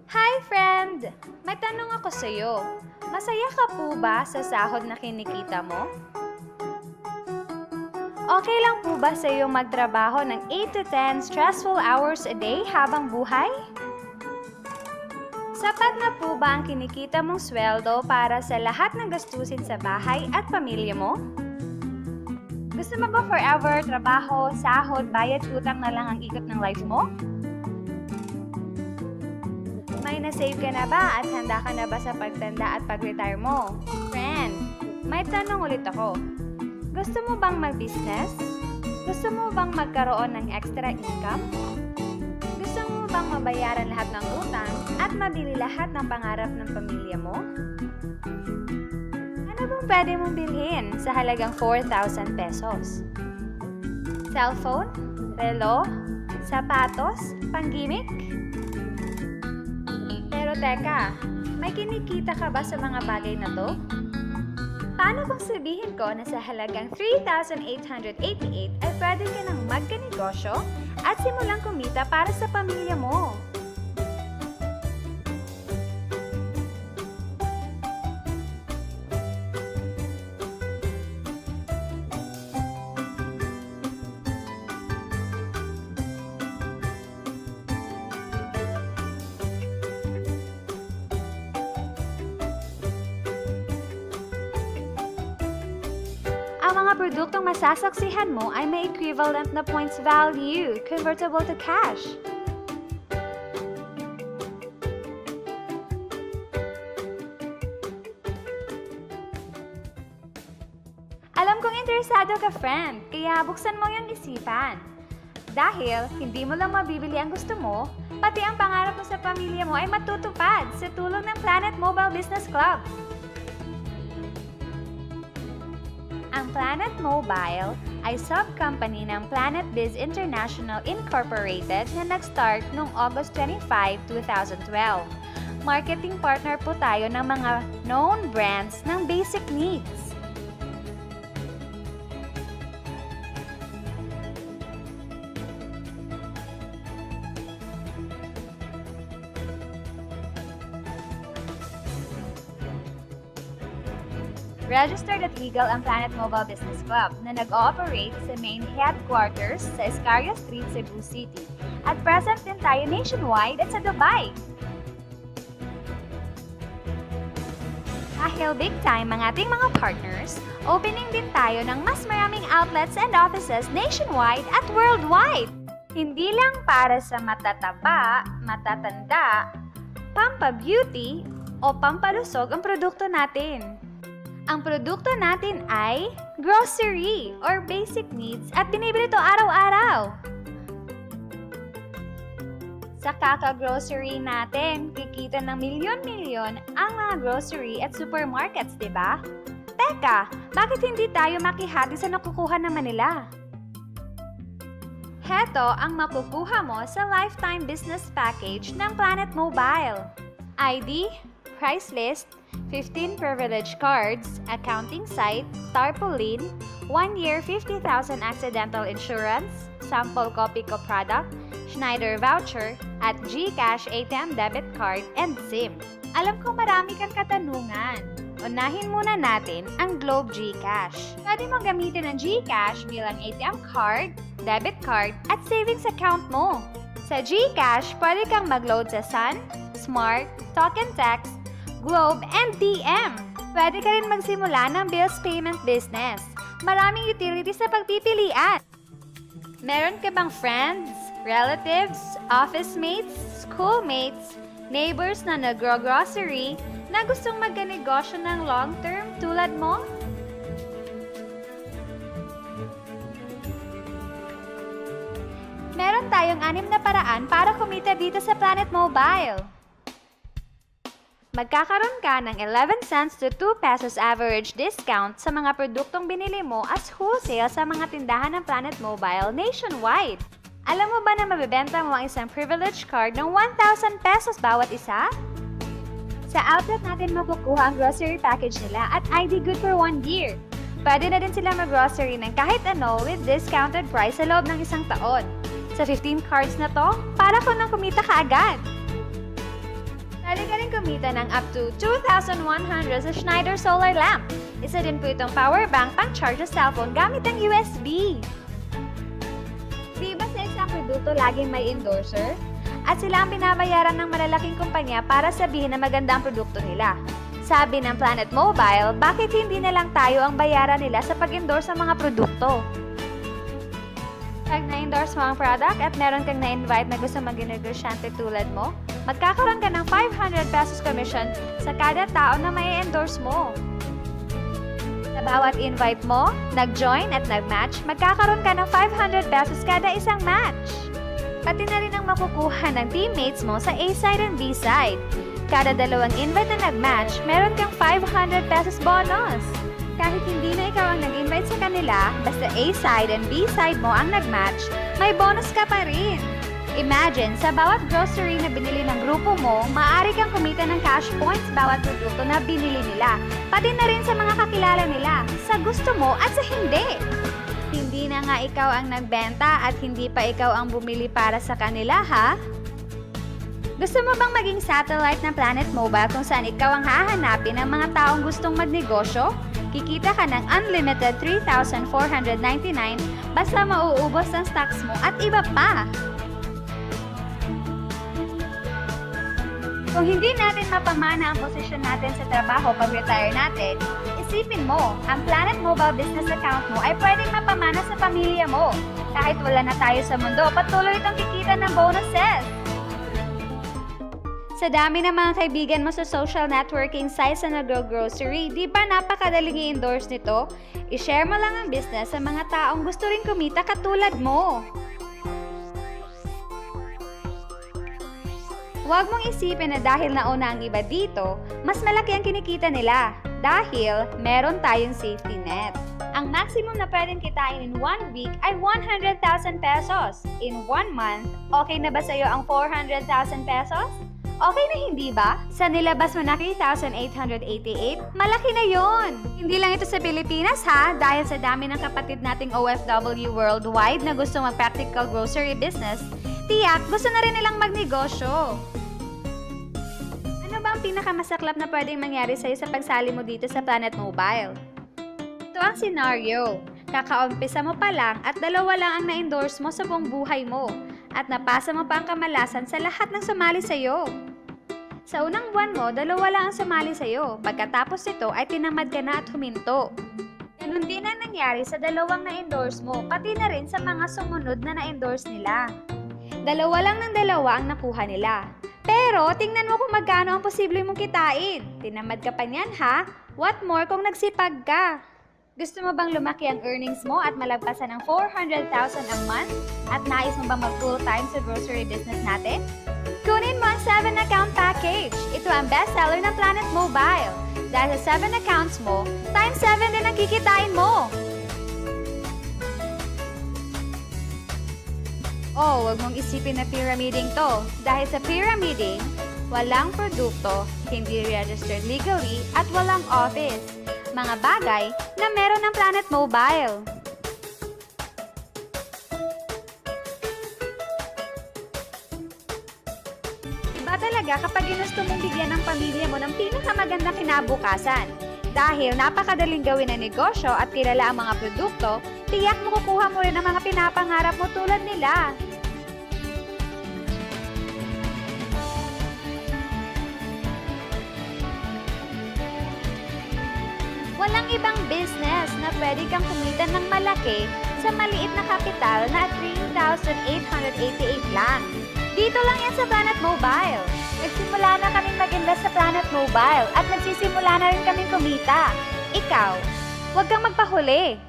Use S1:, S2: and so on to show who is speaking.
S1: Hi, friend! May tanong ako sa'yo. Masaya ka po ba sa sahod na kinikita mo? Okay lang po ba sa'yo magtrabaho ng 8 to 10 stressful hours a day habang buhay? Sapat na po ba ang kinikita mong sweldo para sa lahat ng gastusin sa bahay at pamilya mo? Gusto mo ba forever trabaho, sahod, bayad, utang na lang ang ikot ng life mo? May na-save ka na ba at handa ka na ba sa pagtanda at pag-retire mo? Friend, may tanong ulit ako. Gusto mo bang mag-business? Gusto mo bang magkaroon ng extra income? Gusto mo bang mabayaran lahat ng utang at mabili lahat ng pangarap ng pamilya mo? Ano bang pwede mong bilhin sa halagang 4,000 pesos? Cellphone? Relo? Sapatos? Panggimik? Pero teka, may kinikita ka ba sa mga bagay na to? Paano kung sabihin ko na sa halagang 3,888 ay pwede ka nang magkanegosyo at simulang kumita para sa pamilya mo? Ang mga produktong masasaksihan mo ay may equivalent na points value, convertible to cash. Alam kong interesado ka, friend, kaya buksan mo yung isipan. Dahil hindi mo lang mabibili ang gusto mo, pati ang pangarap mo sa pamilya mo ay matutupad sa tulong ng Planet Mobile Business Club. Ang Planet Mobile ay sub-company ng Planet Biz International Incorporated na nag-start noong August 25, 2012. Marketing partner po tayo ng mga known brands ng basic needs. Registered at legal ang Planet Mobile Business Club na nag-ooperate sa main headquarters sa Escaria Street, Cebu City. At present din tayo nationwide at sa Dubai. Dahil big time ang ating mga partners, opening din tayo ng mas maraming outlets and offices nationwide at worldwide. Hindi lang para sa matataba, matatanda, pampa-beauty o pampalusog ang produkto natin. Ang produkto natin ay grocery or basic needs at binibili ito araw-araw. Sa kaka-grocery natin, kikita ng milyon-milyon ang mga grocery at supermarkets, di ba? Teka, bakit hindi tayo makihati sa nakukuha naman nila? Heto ang makukuha mo sa lifetime business package ng Planet Mobile. ID, price list, 15 privilege cards, accounting site, tarpaulin, 1 year 50,000 accidental insurance, sample copy ko product, Schneider voucher, at GCash ATM debit card and SIM. Alam ko marami kang katanungan. Unahin muna natin ang Globe GCash. Pwede mo gamitin ang GCash bilang ATM card, debit card, at savings account mo. Sa GCash, pwede kang mag-load sa Sun, Smart, Talk and Text, Globe, and DM. Pwede ka rin magsimula ng bills payment business. Maraming utilities na pagpipilian. Meron ka bang friends, relatives, office mates, schoolmates, neighbors na nagro-grocery na gustong magkanegosyo ng long-term tulad mo? Meron tayong 6 na paraan para kumita dito sa Planet Mobile. Magkakaroon ka ng 11 cents to 2 pesos average discount sa mga produktong binili mo as wholesale sa mga tindahan ng Planet Mobile nationwide. Alam mo ba na mabibenta mo ang isang privilege card ng 1,000 pesos bawat isa? Sa outlet natin makukuha ang grocery package nila at ID good for 1 year. Pwede na din sila mag-grocery ng kahit ano with discounted price sa loob ng 1 taon. Sa 15 cards na to, para ko nang kumita ka agad. kumita ng up to 2,100 sa Schneider Solar Lamp. Isa din po itong power bank pang-charge sa cellphone gamit ang USB. Di ba sa isang produkto laging may endorser? At sila ang binabayaran ng malalaking kumpanya para sabihin na maganda ang produkto nila. Sabi ng Planet Mobile, bakit hindi na lang tayo ang bayaran nila sa pag-endorse ng mga produkto? Pag na-endorse mo ang product at meron kang na-invite na gusto maging negosyante tulad mo, magkakaroon ka ng 500 pesos commission sa kada tao na may endorse mo. Sa bawat invite mo, nag-join at nag-match, magkakaroon ka ng 500 pesos kada isang match. Pati na rin ang makukuha ng teammates mo sa A-side and B-side. Kada dalawang invite na nag-match, meron kang 500 pesos bonus. Kahit hindi na ikaw ang nag-invite sa kanila, basta A-side and B-side mo ang nag-match, may bonus ka pa rin. Imagine, sa bawat grocery na binili ng grupo mo, maaari kang kumita ng cash points bawat produkto na binili nila, pati na rin sa mga kakilala nila, sa gusto mo at sa hindi. Hindi na nga ikaw ang nagbenta at hindi pa ikaw ang bumili para sa kanila, ha? Gusto mo bang maging satellite ng Planet Mobile kung saan ikaw ang hahanapin ng mga taong gustong magnegosyo? Kikita ka ng unlimited 3,499 basta mauubos ang stocks mo at iba pa. Kung hindi natin mapamana ang posisyon natin sa trabaho pag-retire natin, isipin mo, ang Planet Mobile business account mo ay pwedeng mapamana sa pamilya mo. Kahit wala na tayo sa mundo, patuloy itong kikita ng bonuses. Sa dami ng mga kaibigan mo sa social networking sites na nag-grocery, di ba napakadaling i-endorse nito? I-share mo lang ang business sa mga taong gusto rin kumita katulad mo. Huwag mong isipin na dahil nauna ang iba dito, mas malaki ang kinikita nila. Dahil meron tayong safety net. Ang maximum na pwedeng kitain in 1 week ay 100,000 pesos. In 1 month, okay na ba sa'yo ang 400,000 pesos? Okay na hindi ba? Sa nilabas mo na 3,888, malaki na yon. Hindi lang ito sa Pilipinas ha, dahil sa dami ng kapatid nating OFW worldwide na gusto mag-practical grocery business, tiyak gusto na rin nilang magnegosyo. Ano ba ang pinakamasaklap na pwedeng mangyari sa'yo sa pagsali mo dito sa Planet Mobile? Ito ang scenario. Kakaumpisa mo pa lang at dalawa lang ang na-endorse mo sa buong buhay mo. At napasa mo pa ang kamalasan sa lahat ng sumali sa'yo. Sa unang buwan mo, dalawa lang ang sumali sa'yo. Pagkatapos nito ay tinamad ka na at huminto. Ganun din ang nangyari sa dalawang na-endorse mo, pati na rin sa mga sumunod na na-endorse nila. Dalawa lang ng dalawa ang nakuha nila. Pero tingnan mo kung magkano ang posible mong kitain. Tinamad ka pa niyan ha? What more kung nagsipag ka? Gusto mo bang lumaki ang earnings mo at malagpasan ng 400,000 a month? At nais mo bang mag-full-time sa grocery business natin? Kunin mo ang 7-account package. Ito ang bestseller ng Planet Mobile. Dahil sa 7 accounts mo, times 7 din ang kikitain mo. Oh, huwag mong isipin na pyramiding to. Dahil sa pyramiding, walang produkto, hindi registered legally, at walang office. Mga bagay na meron ng Planet Mobile. Iba talaga kapag ginusto mong bigyan ng pamilya mo ng pinakamagandang kinabukasan. Dahil napakadaling gawin ang negosyo at kilala ang mga produkto, tiyak mo kukuha mo rin ang mga pinapangarap mo tulad nila. Walang ibang business na pwede kang kumita ng malaki sa maliit na kapital na 3,888 lang. Dito lang yan sa Planet Mobile. Nagsimula na kaming mag-invest sa Planet Mobile at nagsisimula na rin kaming kumita. Ikaw, huwag kang magpahuli.